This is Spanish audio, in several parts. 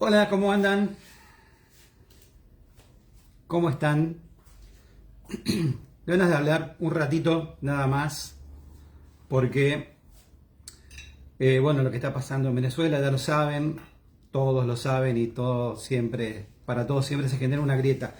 Hola, ¿cómo andan? ¿Cómo están? Ganas de hablar un ratito nada más, porque, bueno, lo que está pasando en Venezuela ya lo saben, todos lo saben y todo siempre, para todos siempre se genera una grieta.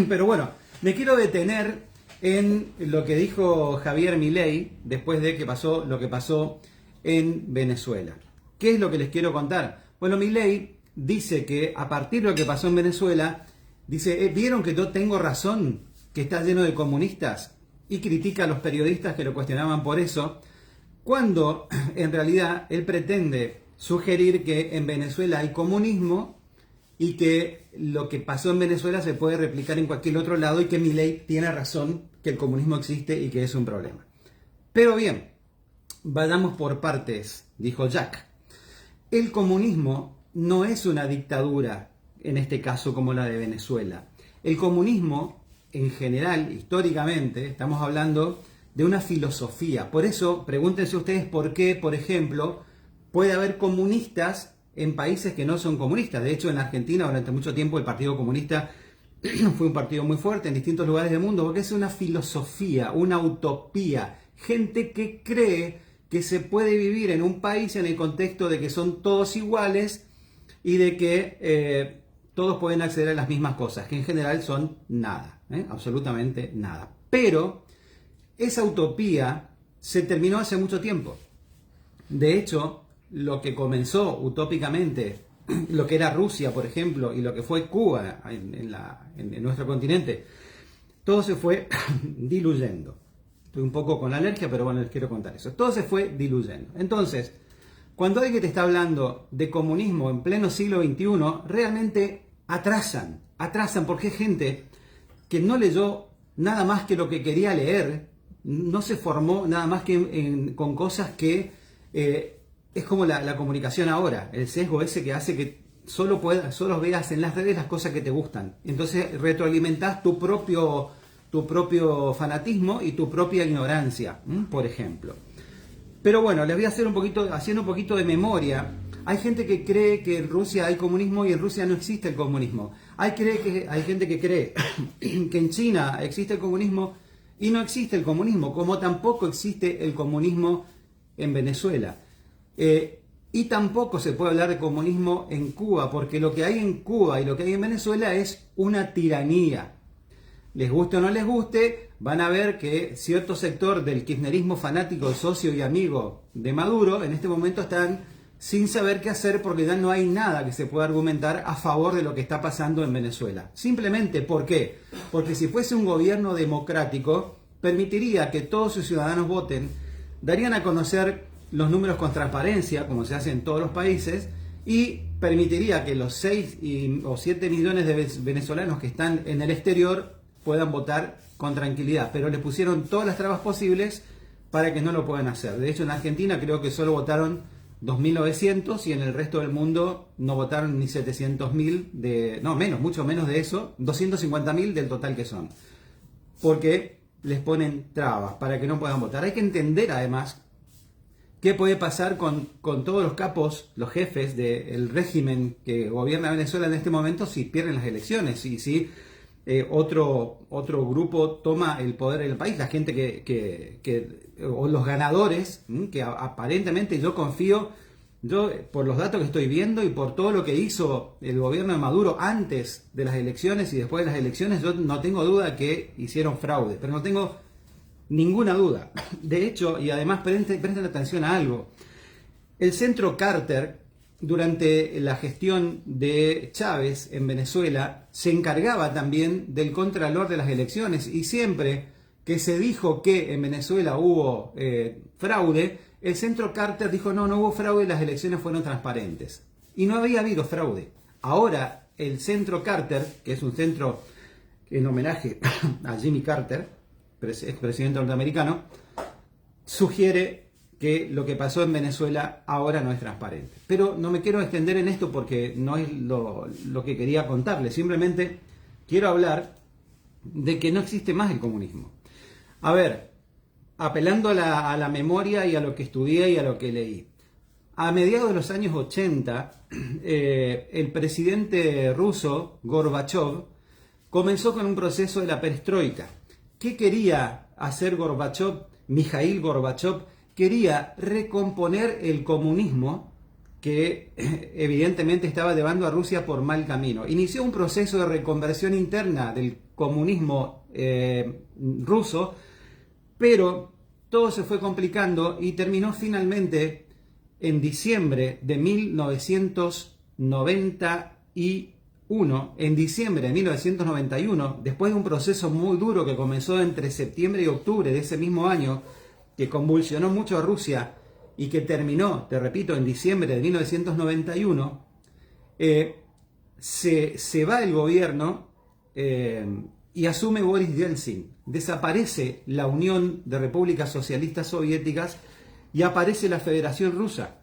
Pero bueno, me quiero detener en lo que dijo Javier Milei después de que pasó lo que pasó en Venezuela. ¿Qué es lo que les quiero contar? Bueno, Milei dice que a partir de lo que pasó en Venezuela, dice, ¿vieron que yo tengo razón? Que está lleno de comunistas, y critica a los periodistas que lo cuestionaban por eso, cuando en realidad él pretende sugerir que en Venezuela hay comunismo y que lo que pasó en Venezuela se puede replicar en cualquier otro lado y que Milei tiene razón, que el comunismo existe y que es un problema. Pero bien, vayamos por partes, dijo Jack. El comunismo no es una dictadura, en este caso como la de Venezuela. El comunismo, en general, históricamente, estamos hablando de una filosofía. Por eso, pregúntense ustedes por qué, por ejemplo, puede haber comunistas en países que no son comunistas. De hecho, en Argentina, durante mucho tiempo, el Partido Comunista fue un partido muy fuerte en distintos lugares del mundo, porque es una filosofía, una utopía. Gente que cree que se puede vivir en un país en el contexto de que son todos iguales y de que todos pueden acceder a las mismas cosas, que en general son nada, absolutamente nada. Pero esa utopía se terminó hace mucho tiempo. De hecho, lo que comenzó utópicamente, lo que era Rusia, por ejemplo, y lo que fue Cuba en nuestro continente, todo se fue diluyendo. Estoy un poco con alergia, pero bueno, les quiero contar eso. Todo se fue diluyendo. Entonces, cuando alguien te está hablando de comunismo en pleno siglo XXI, realmente atrasan porque hay gente que no leyó nada más que lo que quería leer, no se formó nada más que con cosas que es como la comunicación ahora, el sesgo ese que hace que solo veas en las redes las cosas que te gustan. Entonces retroalimentas tu propio fanatismo y tu propia ignorancia, por ejemplo. Pero bueno, les voy a hacer haciendo un poquito de memoria. Hay gente que cree que en Rusia hay comunismo y en Rusia no existe el comunismo. Hay gente que cree que en China existe el comunismo y no existe el comunismo, como tampoco existe el comunismo en Venezuela. Y tampoco se puede hablar de comunismo en Cuba, porque lo que hay en Cuba y lo que hay en Venezuela es una tiranía. Les guste o no les guste, van a ver que cierto sector del kirchnerismo fanático, socio y amigo de Maduro, en este momento están sin saber qué hacer porque ya no hay nada que se pueda argumentar a favor de lo que está pasando en Venezuela. Simplemente, ¿por qué? Porque si fuese un gobierno democrático, permitiría que todos sus ciudadanos voten, darían a conocer los números con transparencia, como se hace en todos los países, y permitiría que los 6 o 7 millones de venezolanos que están en el exterior puedan votar con tranquilidad, pero le pusieron todas las trabas posibles para que no lo puedan hacer. De hecho, en Argentina creo que solo votaron 2.900 y en el resto del mundo no votaron ni 700.000, no menos, mucho menos de eso, 250.000 del total que son, porque les ponen trabas para que no puedan votar. Hay que entender además qué puede pasar con todos los capos, los jefes del régimen que gobierna Venezuela en este momento si pierden las elecciones y si otro grupo toma el poder en el país, la gente o los ganadores, que aparentemente yo confío, por los datos que estoy viendo y por todo lo que hizo el gobierno de Maduro antes de las elecciones y después de las elecciones, yo no tengo duda que hicieron fraude, pero no tengo ninguna duda. De hecho, y además presten atención a algo, el centro Carter, durante la gestión de Chávez en Venezuela, se encargaba también del contralor de las elecciones y siempre que se dijo que en Venezuela hubo fraude, el centro Carter dijo no hubo fraude, las elecciones fueron transparentes. Y no había habido fraude. Ahora el centro Carter, que es un centro en homenaje a Jimmy Carter, expresidente norteamericano, sugiere que lo que pasó en Venezuela ahora no es transparente. Pero no me quiero extender en esto porque no es lo que quería contarles. Simplemente quiero hablar de que no existe más el comunismo. A ver, apelando a la memoria y a lo que estudié y a lo que leí. a mediados de los años 80, el presidente ruso, Gorbachev, comenzó con un proceso de la perestroika. ¿Qué quería hacer Gorbachev? Mikhail Gorbachev quería recomponer el comunismo que evidentemente estaba llevando a Rusia por mal camino. Inició un proceso de reconversión interna del comunismo ruso, pero todo se fue complicando y terminó finalmente en diciembre de 1991. En diciembre de 1991, después de un proceso muy duro que comenzó entre septiembre y octubre de ese mismo año, que convulsionó mucho a Rusia y que terminó, te repito, en diciembre de 1991, se va el gobierno y asume Boris Yeltsin. Desaparece la Unión de Repúblicas Socialistas Soviéticas y aparece la Federación Rusa.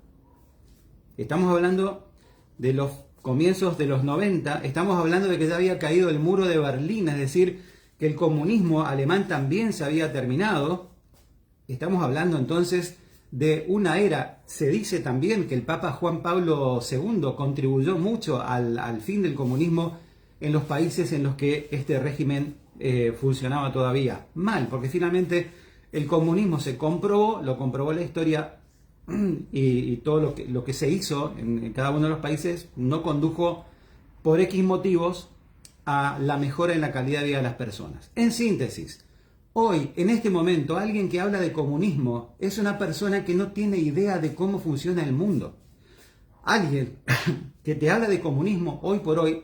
Estamos hablando de los comienzos de los 90, estamos hablando de que ya había caído el muro de Berlín, es decir, que el comunismo alemán también se había terminado. Estamos hablando entonces de una era. Se dice también que el Papa Juan Pablo II contribuyó mucho al fin del comunismo en los países en los que este régimen funcionaba todavía mal, porque finalmente el comunismo se comprobó, lo comprobó la historia, y todo lo que se hizo en cada uno de los países no condujo por X motivos a la mejora en la calidad de vida de las personas. En síntesis, hoy, en este momento, alguien que habla de comunismo es una persona que no tiene idea de cómo funciona el mundo. Alguien que te habla de comunismo hoy por hoy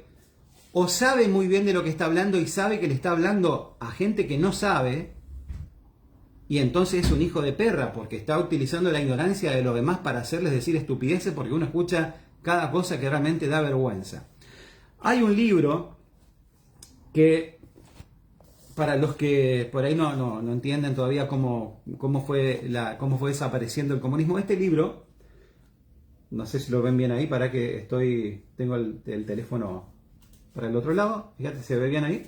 o sabe muy bien de lo que está hablando y sabe que le está hablando a gente que no sabe, y entonces es un hijo de perra porque está utilizando la ignorancia de los demás para hacerles decir estupideces, porque uno escucha cada cosa que realmente da vergüenza. Hay un libro que, para los que por ahí no entienden todavía cómo fue desapareciendo el comunismo, este libro, no sé si lo ven bien ahí, para que tengo el teléfono para el otro lado, fíjate, se ve bien ahí.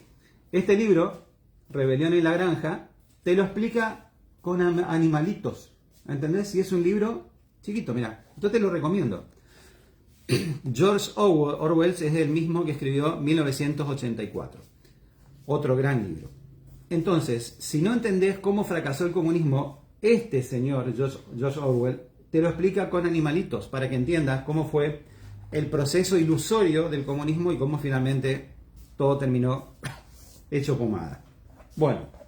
Este libro, Rebelión en la Granja, te lo explica con animalitos, ¿entendés? Y es un libro chiquito, mira, yo te lo recomiendo. George Orwell es el mismo que escribió 1984, otro gran libro. Entonces, si no entendés cómo fracasó el comunismo, este señor, George Orwell, te lo explica con animalitos, para que entiendas cómo fue el proceso ilusorio del comunismo y cómo finalmente todo terminó hecho pomada. Bueno,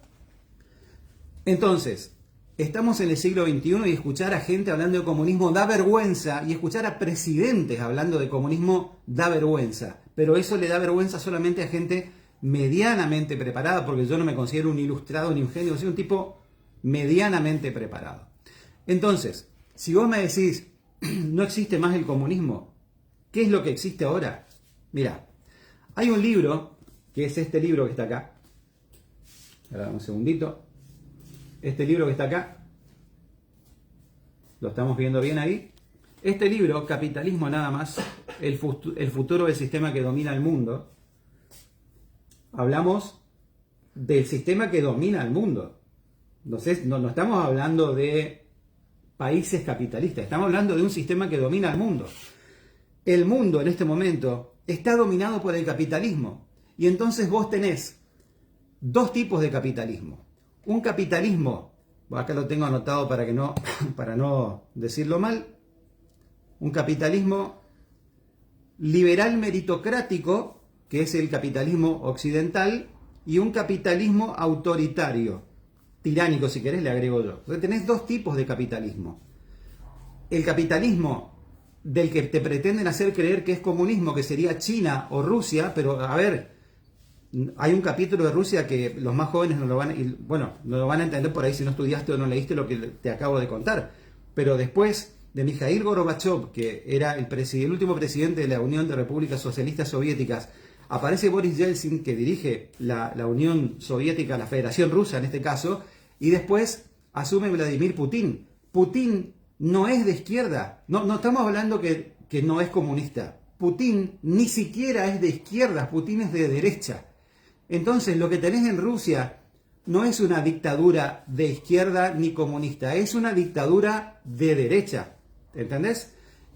entonces, estamos en el siglo XXI y escuchar a gente hablando de comunismo da vergüenza, y escuchar a presidentes hablando de comunismo da vergüenza, pero eso le da vergüenza solamente a gente medianamente preparada, porque yo no me considero un ilustrado ni un genio, soy un tipo medianamente preparado. Entonces, si vos me decís, no existe más el comunismo, ¿qué es lo que existe ahora? Mirá, hay un libro, que es este libro que está acá. Ahora, un segundito. Este libro que está acá, lo estamos viendo bien ahí. Este libro, Capitalismo nada más, el futuro del sistema que domina el mundo. Hablamos del sistema que domina el mundo. No estamos hablando de países capitalistas, estamos hablando de un sistema que domina el mundo. El mundo en este momento está dominado por el capitalismo. Y entonces vos tenés dos tipos de capitalismo. Un capitalismo, acá lo tengo anotado para no decirlo mal, un capitalismo liberal meritocrático, que es el capitalismo occidental, y un capitalismo autoritario, tiránico si querés, le agrego yo. Entonces tenés dos tipos de capitalismo. El capitalismo del que te pretenden hacer creer que es comunismo, que sería China o Rusia, pero a ver, hay un capítulo de Rusia que los más jóvenes no lo van a entender por ahí si no estudiaste o no leíste lo que te acabo de contar. Pero después de Mikhail Gorbachev, que era el último presidente de la Unión de Repúblicas Socialistas Soviéticas, aparece Boris Yeltsin, que dirige la Unión Soviética, la Federación Rusa en este caso, y después asume Vladimir Putin. Putin no es de izquierda, no estamos hablando que no es comunista. Putin ni siquiera es de izquierda, Putin es de derecha. Entonces lo que tenés en Rusia no es una dictadura de izquierda ni comunista, es una dictadura de derecha, ¿entendés?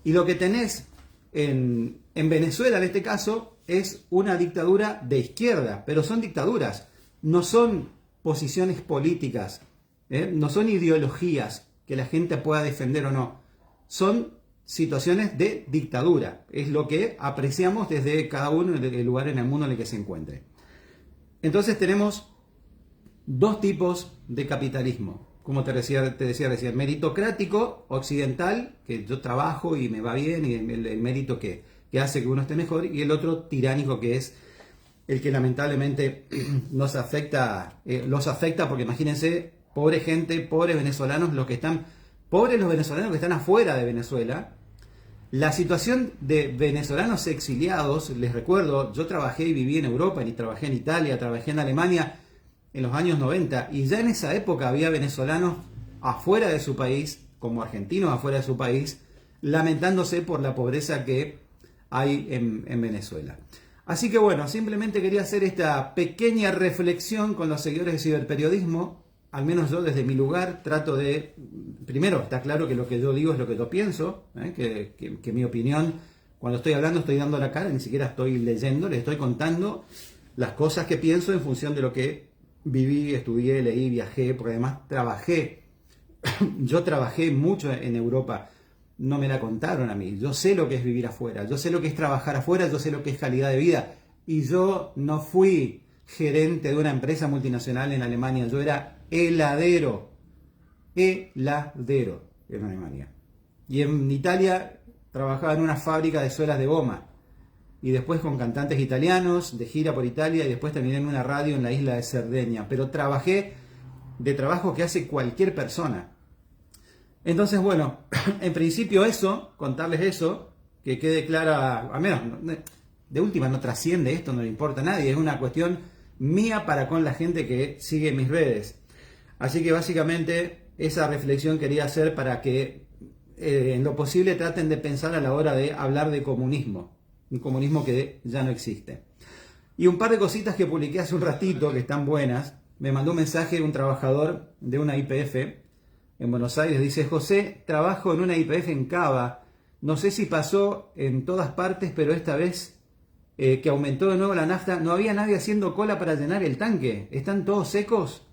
Y lo que tenés en Venezuela, en este caso, es una dictadura de izquierda, pero son dictaduras, no son posiciones políticas, no son ideologías que la gente pueda defender o no, son situaciones de dictadura, es lo que apreciamos desde cada uno del lugar en el mundo en el que se encuentre. Entonces tenemos dos tipos de capitalismo, como te decía recién, meritocrático, occidental, que yo trabajo y me va bien, y el mérito que hace que uno esté mejor, y el otro tiránico, que es el que lamentablemente los afecta porque imagínense, pobre gente, pobres venezolanos, pobres los venezolanos que están afuera de Venezuela. La situación de venezolanos exiliados, les recuerdo, yo trabajé y viví en Europa, y trabajé en Italia, trabajé en Alemania en los años 90, y ya en esa época había venezolanos afuera de su país, como argentinos afuera de su país, lamentándose por la pobreza que hay en Venezuela. Así que bueno, simplemente quería hacer esta pequeña reflexión con los seguidores de ciberperiodismo. Al menos yo desde mi lugar trato de, primero está claro que lo que yo digo es lo que yo pienso, que mi opinión, cuando estoy hablando estoy dando la cara, ni siquiera estoy leyendo, les estoy contando las cosas que pienso en función de lo que viví, estudié, leí, viajé, porque además yo trabajé mucho en Europa, no me la contaron a mí, yo sé lo que es vivir afuera, yo sé lo que es trabajar afuera, yo sé lo que es calidad de vida, y yo no fui gerente de una empresa multinacional en Alemania, yo era heladero en Alemania. Y en Italia trabajaba en una fábrica de suelas de goma. Y después con cantantes italianos, de gira por Italia, y después terminé en una radio en la isla de Cerdeña. Pero trabajé de trabajo que hace cualquier persona. Entonces, bueno, en principio contarles eso, que quede clara, al menos de última no trasciende esto, no le importa a nadie, es una cuestión mía para con la gente que sigue mis redes. Así que básicamente esa reflexión quería hacer para que en lo posible traten de pensar a la hora de hablar de comunismo, un comunismo que ya no existe. Y un par de cositas que publiqué hace un ratito que están buenas. Me mandó un mensaje un trabajador de una YPF en Buenos Aires, dice: José, trabajo en una YPF en Cava, no sé si pasó en todas partes, pero esta vez que aumentó de nuevo la nafta, no había nadie haciendo cola para llenar el tanque, ¿están todos secos?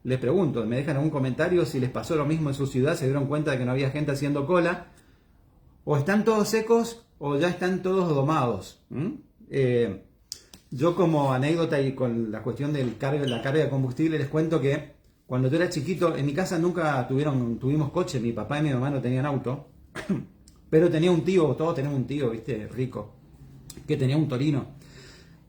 Les pregunto, me dejan algún comentario si les pasó lo mismo en su ciudad, se dieron cuenta de que no había gente haciendo cola, o están todos secos o ya están todos domados. Yo, como anécdota y con la cuestión la carga de combustible, les cuento que cuando yo era chiquito, en mi casa nunca tuvimos coche, mi papá y mi mamá no tenían auto, pero tenía un tío, todos tenemos un tío, viste, rico, que tenía un Torino.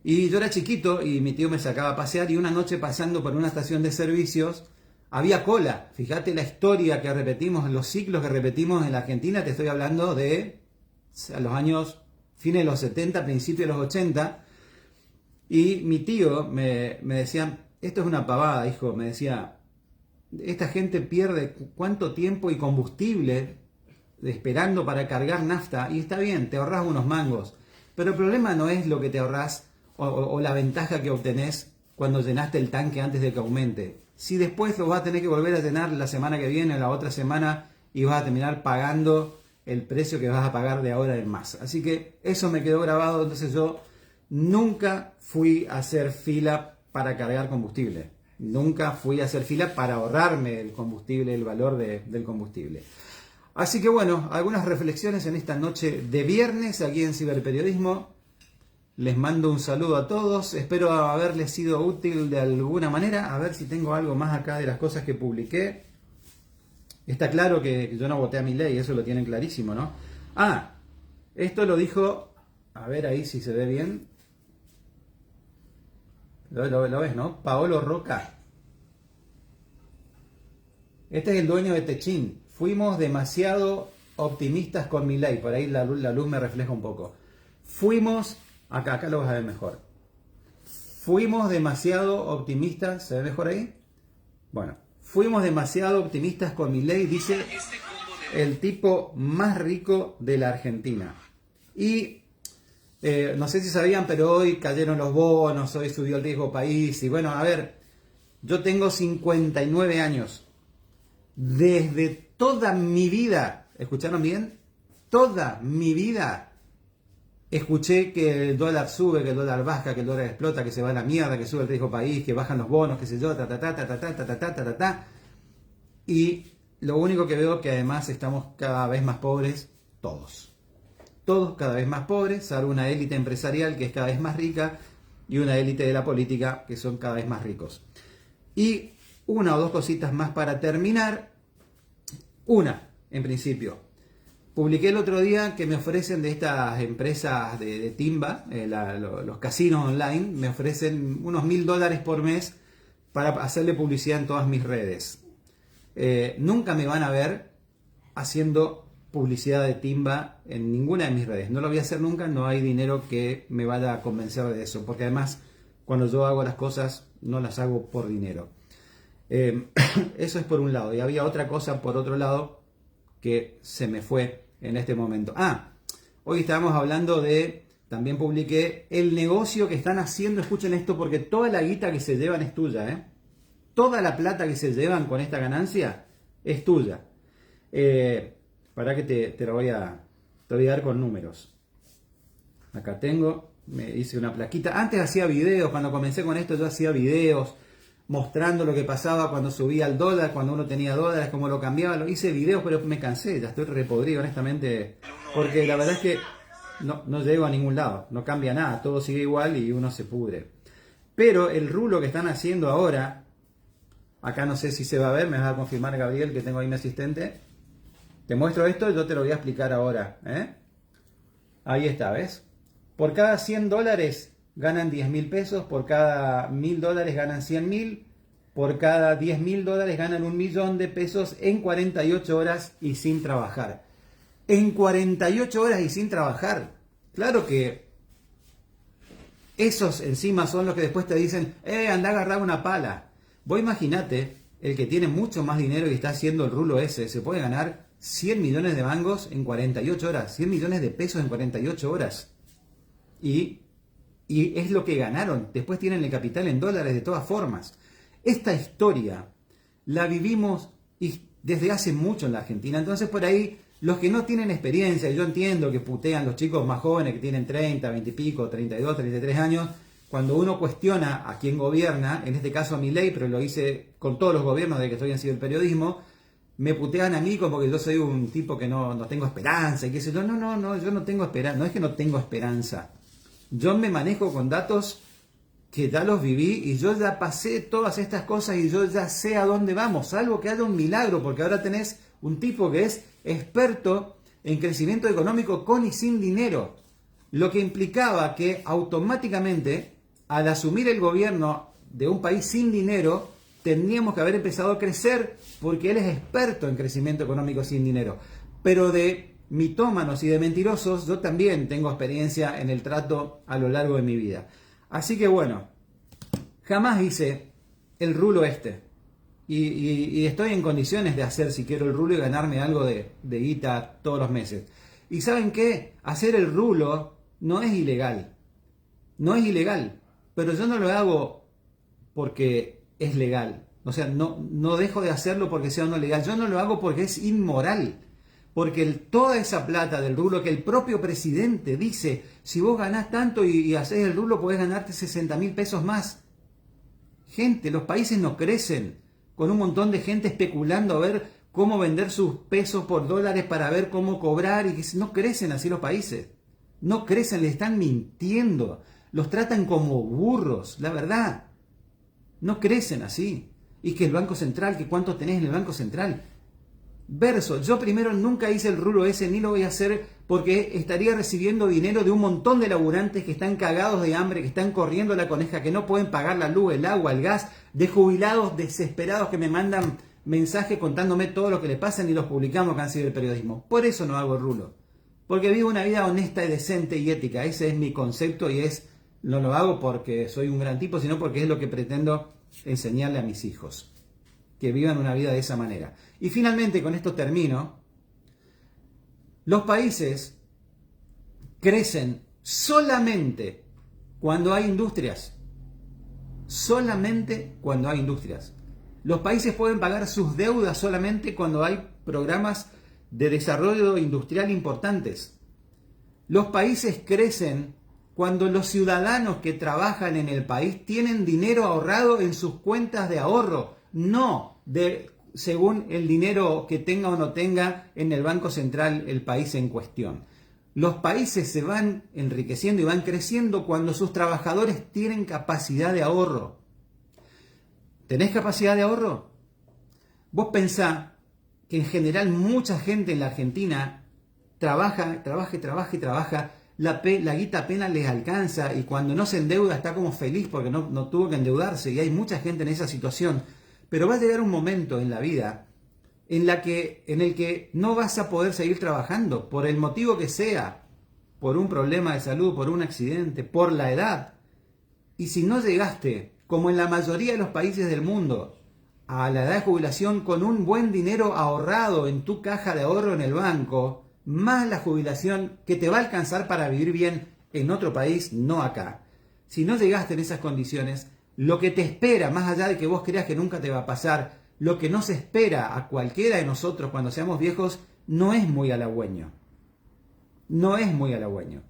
Y yo era chiquito y mi tío me sacaba a pasear, y una noche pasando por una estación de servicios había cola. Fíjate la historia que repetimos, los ciclos que repetimos en la Argentina, te estoy hablando de los años fines de los 70, principios de los 80. Y mi tío me decía, esto es una pavada, hijo, me decía, esta gente pierde cuánto tiempo y combustible esperando para cargar nafta, y está bien, te ahorras unos mangos, pero el problema no es lo que te ahorras o la ventaja que obtenés cuando llenaste el tanque antes de que aumente. Si después lo vas a tener que volver a llenar la semana que viene o la otra semana, y vas a terminar pagando el precio que vas a pagar de ahora en más. Así que eso me quedó grabado. Entonces yo nunca fui a hacer fila para cargar combustible. Nunca fui a hacer fila para ahorrarme el combustible, el valor del combustible. Así que bueno, algunas reflexiones en esta noche de viernes aquí en Ciberperiodismo. Les mando un saludo a todos, espero haberles sido útil de alguna manera. A ver si tengo algo más acá de las cosas que publiqué. Está claro que yo no voté a Milei, eso lo tienen clarísimo, ¿no? Ah, esto lo dijo, a ver ahí si se ve bien. Lo ves, ¿no? Paolo Roca. Este es el dueño de Techin. Fuimos demasiado optimistas con Milei, por ahí la luz me refleja un poco. Acá lo vas a ver mejor. Fuimos demasiado optimistas, ¿se ve mejor ahí? Bueno, fuimos demasiado optimistas con Milei, dice el tipo más rico de la Argentina. Y no sé si sabían, pero hoy cayeron los bonos, hoy subió el riesgo país. Y bueno, a ver, yo tengo 59 años. Desde toda mi vida, ¿escucharon bien? toda mi vida escuché que el dólar sube, que el dólar baja, que el dólar explota, que se va a la mierda, que sube el riesgo país, que bajan los bonos, que sé yo, y lo único que veo que además estamos cada vez más pobres, todos. Todos cada vez más pobres, salvo una élite empresarial que es cada vez más rica y una élite de la política que son cada vez más ricos. Y una o dos cositas más para terminar. Una, en principio. Publiqué el otro día que me ofrecen de estas empresas de timba, los casinos online, me ofrecen unos $1000 por mes para hacerle publicidad en todas mis redes. Nunca me van a ver haciendo publicidad de timba en ninguna de mis redes. No lo voy a hacer nunca, no hay dinero que me vaya a convencer de eso, porque además cuando yo hago las cosas no las hago por dinero. Eso es por un lado. Y había otra cosa por otro lado que se me fue en este momento. Hoy estábamos hablando de, también publiqué el negocio que están haciendo. Escuchen esto, porque toda la guita que se llevan es tuya, toda la plata que se llevan con esta ganancia es tuya. Para que te voy a dar con números. Acá tengo, me hice una plaquita. Antes hacía videos, cuando comencé con esto yo hacía videos mostrando lo que pasaba cuando subía el dólar, cuando uno tenía dólares, cómo lo cambiaba. Lo hice videos, pero me cansé, ya estoy repodrido honestamente, porque la verdad es que no llego a ningún lado, no cambia nada, todo sigue igual y uno se pudre. Pero el rulo que están haciendo ahora, acá no sé si se va a ver, me va a confirmar Gabriel, que tengo ahí mi asistente. Te muestro esto, yo te lo voy a explicar ahora. Ahí está, ¿ves? Por cada $100 ganan 10.000 pesos, por cada $1.000 ganan 100.000, por cada $10.000 ganan 1.000.000 de pesos en 48 horas y sin trabajar. En 48 horas y sin trabajar. Claro que esos encima son los que después te dicen, anda a agarrar una pala. Vos imaginate, el que tiene mucho más dinero y está haciendo el rulo ese, se puede ganar 100 millones de mangos en 48 horas, 100 millones de pesos en 48 horas. Y es lo que ganaron. Después tienen el capital en dólares de todas formas. Esta historia la vivimos desde hace mucho en la Argentina. Entonces por ahí, los que no tienen experiencia, y yo entiendo que putean los chicos más jóvenes que tienen 30, 20 y pico, 32, 33 años, cuando uno cuestiona a quién gobierna, en este caso a Milei, pero lo hice con todos los gobiernos de que estoy en el periodismo, me putean a mí como que yo soy un tipo que no tengo esperanza y qué sé yo. No, yo no tengo esperanza. No es que no tengo esperanza. Yo me manejo con datos que ya los viví y yo ya pasé todas estas cosas y yo ya sé a dónde vamos, salvo que haya un milagro, porque ahora tenés un tipo que es experto en crecimiento económico con y sin dinero, lo que implicaba que automáticamente al asumir el gobierno de un país sin dinero tendríamos que haber empezado a crecer, porque él es experto en crecimiento económico sin dinero. Pero de mitómanos y de mentirosos, yo también tengo experiencia en el trato a lo largo de mi vida. Así que bueno, jamás hice el rulo este. Y estoy en condiciones de hacer, si quiero, el rulo y ganarme algo de guita todos los meses. ¿Y saben qué? Hacer el rulo no es ilegal. No es ilegal. Pero yo no lo hago porque es legal. O sea, no dejo de hacerlo porque sea no legal. Yo no lo hago porque es inmoral. Porque toda esa plata del rulo que el propio presidente dice, si vos ganás tanto y haces el rulo, podés ganarte 60.000 pesos más. Gente, los países no crecen con un montón de gente especulando a ver cómo vender sus pesos por dólares para ver cómo cobrar. Y que no crecen así los países. No crecen, les están mintiendo. Los tratan como burros, la verdad. No crecen así. Y que el Banco Central, que cuánto tenés en el Banco Central. Verso, yo primero nunca hice el rulo ese, ni lo voy a hacer, porque estaría recibiendo dinero de un montón de laburantes que están cagados de hambre, que están corriendo la coneja, que no pueden pagar la luz, el agua, el gas, de jubilados desesperados que me mandan mensajes contándome todo lo que le pasa y los publicamos acá en el periodismo. Por eso no hago el rulo, porque vivo una vida honesta y decente y ética. Ese es mi concepto y no lo hago porque soy un gran tipo, sino porque es lo que pretendo enseñarle a mis hijos, que vivan una vida de esa manera. Y finalmente, con esto termino, los países crecen solamente cuando hay industrias. Solamente cuando hay industrias. Los países pueden pagar sus deudas solamente cuando hay programas de desarrollo industrial importantes. Los países crecen cuando los ciudadanos que trabajan en el país tienen dinero ahorrado en sus cuentas de ahorro, no según el dinero que tenga o no tenga en el Banco Central el país en cuestión. Los países se van enriqueciendo y van creciendo cuando sus trabajadores tienen capacidad de ahorro. ¿Tenés capacidad de ahorro? Vos pensá que en general mucha gente en la Argentina trabaja, la guita apenas les alcanza y cuando no se endeuda está como feliz porque no tuvo que endeudarse, y hay mucha gente en esa situación. Pero va a llegar un momento en la vida en el que no vas a poder seguir trabajando por el motivo que sea, por un problema de salud, por un accidente, por la edad. Y si no llegaste, como en la mayoría de los países del mundo, a la edad de jubilación con un buen dinero ahorrado en tu caja de ahorro en el banco, más la jubilación que te va a alcanzar para vivir bien en otro país, no acá. Si no llegaste en esas condiciones, lo que te espera, más allá de que vos creas que nunca te va a pasar, lo que nos espera a cualquiera de nosotros cuando seamos viejos, no es muy halagüeño. No es muy halagüeño.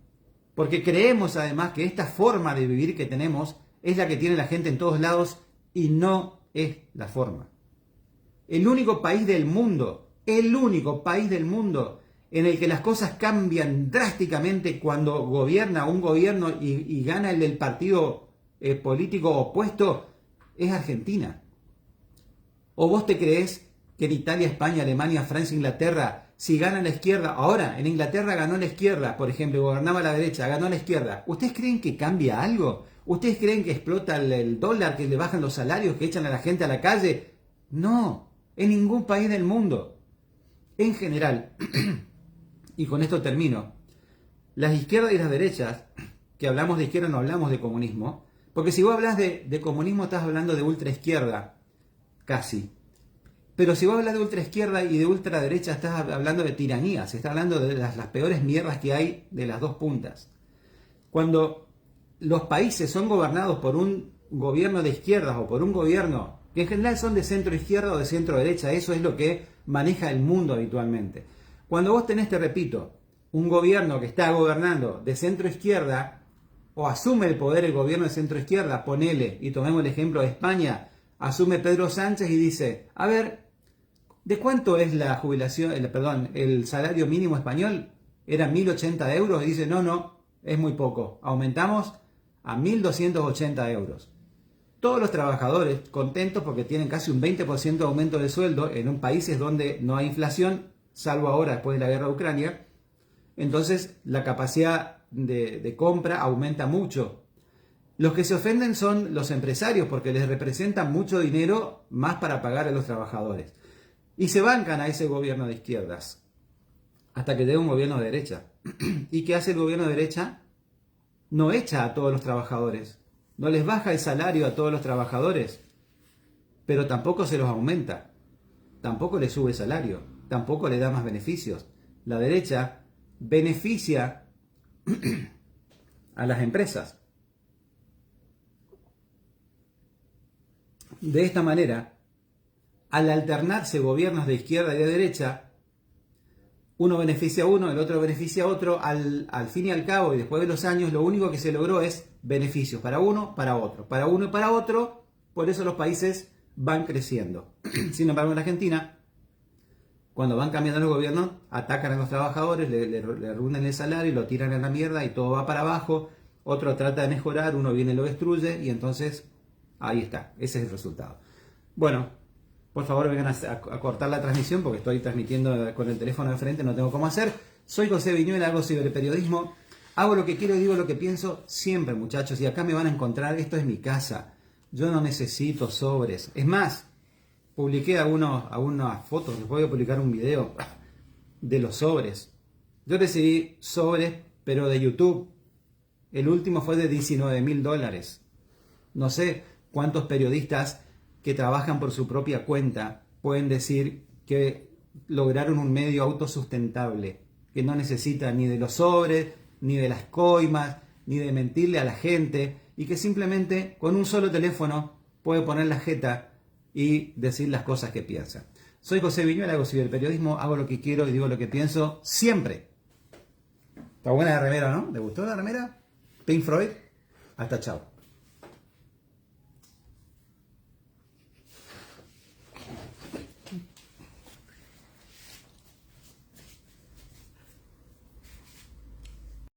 Porque creemos además que esta forma de vivir que tenemos es la que tiene la gente en todos lados y no es la forma. El único país del mundo en el que las cosas cambian drásticamente cuando gobierna un gobierno y gana el del partido político opuesto es Argentina. ¿O vos te creés que en Italia, España, Alemania, Francia, Inglaterra, si gana la izquierda, ahora en Inglaterra ganó la izquierda, por ejemplo, gobernaba la derecha, ganó la izquierda, ¿ustedes creen que cambia algo? ¿Ustedes creen que explota el dólar, que le bajan los salarios, que echan a la gente a la calle? No, en ningún país del mundo. En general, y con esto termino, las izquierdas y las derechas, que hablamos de izquierda no hablamos de comunismo, porque si vos hablas de comunismo estás hablando de ultraizquierda, casi. Pero si vos hablas de ultraizquierda y de ultraderecha estás hablando de tiranía, se está hablando de las peores mierdas que hay de las dos puntas. Cuando los países son gobernados por un gobierno de izquierdas o por un gobierno que en general son de centro izquierda o de centro derecha, eso es lo que maneja el mundo habitualmente. Cuando vos tenés, te repito, un gobierno que está gobernando de centro izquierda o asume el poder el gobierno de centro izquierda, ponele, y tomemos el ejemplo de España, asume Pedro Sánchez y dice, a ver, ¿de cuánto es la jubilación, el salario mínimo español? ¿Era 1.080 euros? Y dice, no, es muy poco, aumentamos a 1.280 euros. Todos los trabajadores contentos porque tienen casi un 20% de aumento de sueldo en un países donde no hay inflación, salvo ahora después de la guerra de Ucrania. Entonces la capacidad de compra aumenta mucho. Los que se ofenden son los empresarios porque les representan mucho dinero más para pagar a los trabajadores. Y se bancan a ese gobierno de izquierdas hasta que llega un gobierno de derecha. ¿Y qué hace el gobierno de derecha? No echa a todos los trabajadores. No les baja el salario a todos los trabajadores, pero tampoco se los aumenta, tampoco les sube el salario, tampoco le da más beneficios. La derecha beneficia a las empresas. De esta manera, al alternarse gobiernos de izquierda y de derecha, uno beneficia a uno, el otro beneficia a otro, al fin y al cabo, y después de los años, lo único que se logró es beneficios para uno, para otro, para uno y para otro, por eso los países van creciendo. Sin embargo, en Argentina, cuando van cambiando los gobiernos, atacan a los trabajadores, le runden el salario, lo tiran a la mierda y todo va para abajo, otro trata de mejorar, uno viene y lo destruye, y entonces, ahí está, ese es el resultado. Bueno, por favor vengan a cortar la transmisión porque estoy transmitiendo con el teléfono de frente, no tengo cómo hacer. Soy José Viñuela, hago ciberperiodismo, hago lo que quiero y digo lo que pienso siempre, muchachos, y acá me van a encontrar, esto es mi casa, yo no necesito sobres. Es más, publiqué algunas fotos, les voy a publicar un video de los sobres. Yo recibí sobres, pero de YouTube. El último fue de $19.000. No sé cuántos periodistas que trabajan por su propia cuenta pueden decir que lograron un medio autosustentable, que no necesita ni de los sobres, ni de las coimas, ni de mentirle a la gente, y que simplemente con un solo teléfono puede poner la jeta y decir las cosas que piensa. Soy José Viñuela, hago ciberperiodismo, hago lo que quiero y digo lo que pienso siempre. Está buena la remera, ¿no? ¿Te gustó la remera? Pink Floyd. Hasta chao.